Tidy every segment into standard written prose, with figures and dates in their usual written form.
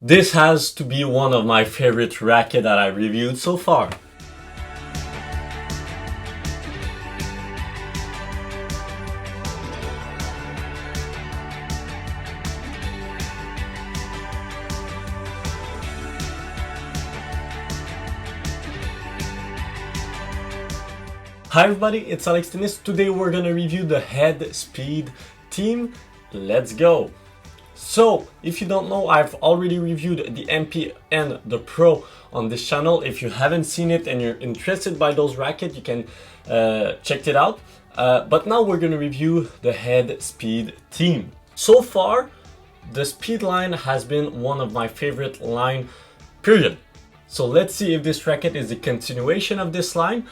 This has to be one of my favorite racket that I reviewed so far. Hi everybody, it's Alex Tennis. Today we're gonna review the Head Speed team. Let's go! So, if you don't know, I've already reviewed the MP and the Pro on this channel. If you haven't seen it and you're interested by those rackets, you can check it out. But now we're gonna review the Head Speed team. So far, the Speed line has been one of my favorite line, period. So let's see if this racket is a continuation of this line.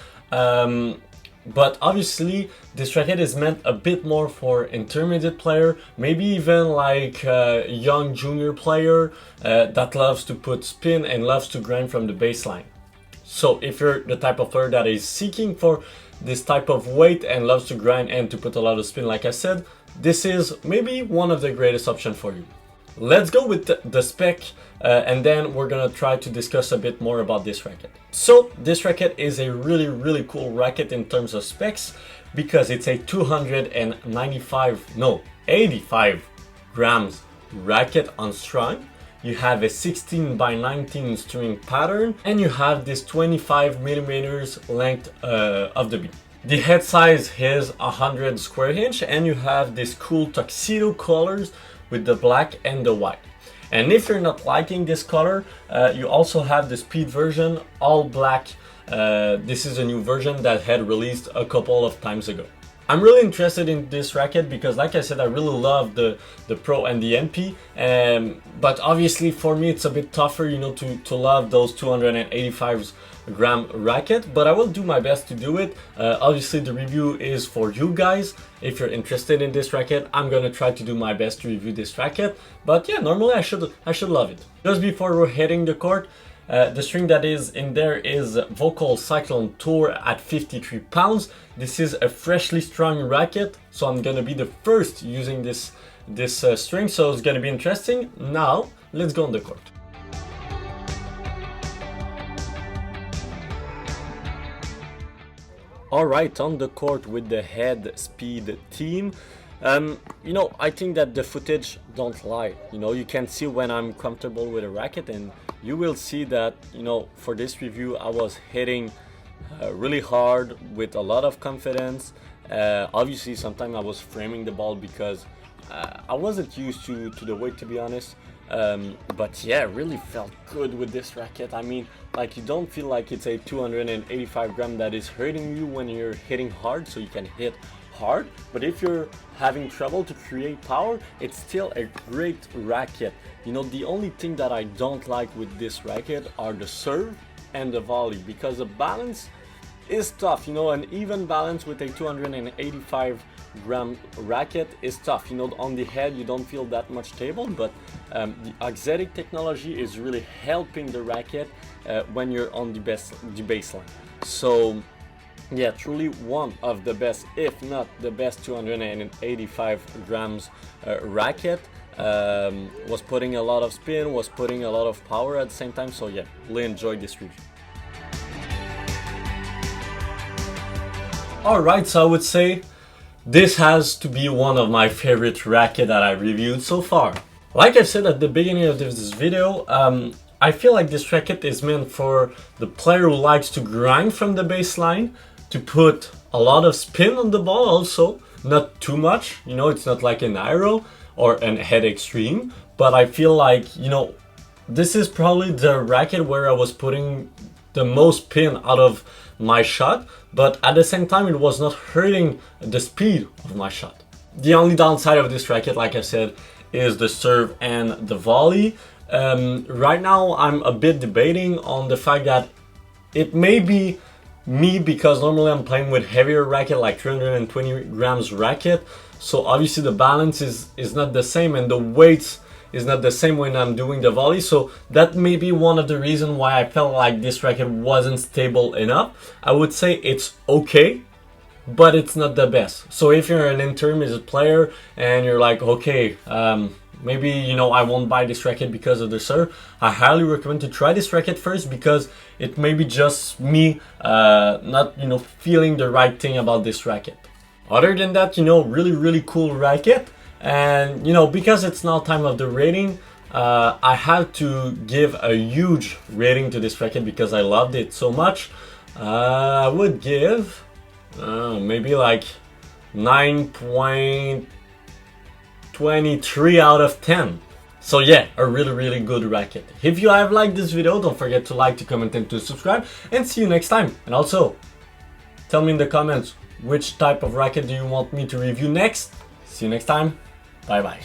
But obviously this racket is meant a bit more for intermediate player, maybe even like a young junior player that loves to put spin and loves to grind from the baseline. So if you're the type of player that is seeking for this type of weight and loves to grind and to put a lot of spin, like I said, this is maybe one of the greatest options for you. Let's go with the spec and then we're gonna try to discuss a bit more about this racket. So this racket is a really cool racket in terms of specs because it's a 85 grams racket on strung. You have a 16 by 19 string pattern and you have this 25 millimeters length of the beam. The head size is 100 square inch and you have this cool tuxedo colors with the black and the white. And if you're not liking this color, you also have the Speed version, all black. This is a new version that had released a couple of times ago. I'm really interested in this racket because, like I said, I really love the Pro and the NP. But obviously for me it's a bit tougher, you know, to love those 285 gram racket, but I will do my best to do it. Obviously the review is for you guys. If you're interested in this racket, I'm gonna try to do my best to review this racket. But yeah, normally I should love it. Just before we're hitting the court, the string that is in there is Volkl Cyclone Tour at 53 pounds. This is a freshly strung racket, so I'm gonna be the first using this string, so it's gonna be interesting. Now let's go on the court. Alright, on the court with the Head Speed team. You know, I think that the footage don't lie. You know, you can see when I'm comfortable with a racket, and you will see that, you know, for this review I was hitting really hard with a lot of confidence. Obviously sometimes I was framing the ball because I wasn't used to the weight, to be honest. But yeah, really felt good with this racket. I mean, like, you don't feel like it's a 285 gram that is hurting you when you're hitting hard, so you can hit hard. But if you're having trouble to create power, it's still a great racket. You know, the only thing that I don't like with this racket are the serve and the volley, because the balance is tough. You know, an even balance with a 285 gram racket is tough. You know, on the head you don't feel that much stable, but the Shoes-Asics technology is really helping the racket when you're on the baseline. So yeah, truly one of the best, if not the best, 285 grams racket. Was putting a lot of spin, was putting a lot of power at the same time. So yeah, really enjoyed this review. Alright, so I would say this has to be one of my favorite racket that I reviewed so far. Like I said at the beginning of this video, I feel like this racket is meant for the player who likes to grind from the baseline, to put a lot of spin on the ball also, not too much. You know, it's not like an Aero or an Head Extreme, but I feel like, you know, this is probably the racket where I was putting the most spin out of my shot, but at the same time it was not hurting the speed of my shot. The only downside of this racket, like I said, is the serve and the volley. Right now I'm a bit debating on the fact that it may be me, because normally I'm playing with heavier racket, like 320 grams racket, so obviously the balance is not the same and the weight is not the same when I'm doing the volley. So that may be one of the reasons why I felt like this racket wasn't stable enough. I would say it's okay, but it's not the best. So if you're an intermediate player and you're like, okay, maybe, you know, I won't buy this racket because of the serve. I highly recommend to try this racket first, because it may be just me not, you know, feeling the right thing about this racket. Other than that, you know, really cool racket. And, you know, because it's now time of the rating, I have to give a huge rating to this racket because I loved it so much. I would give maybe like 9.23 out of 10. So yeah, a really good racket. If you have liked this video, don't forget to like, to comment, and to subscribe, and see you next time. And also, tell me in the comments which type of racket do you want me to review next. See you next time. Bye bye.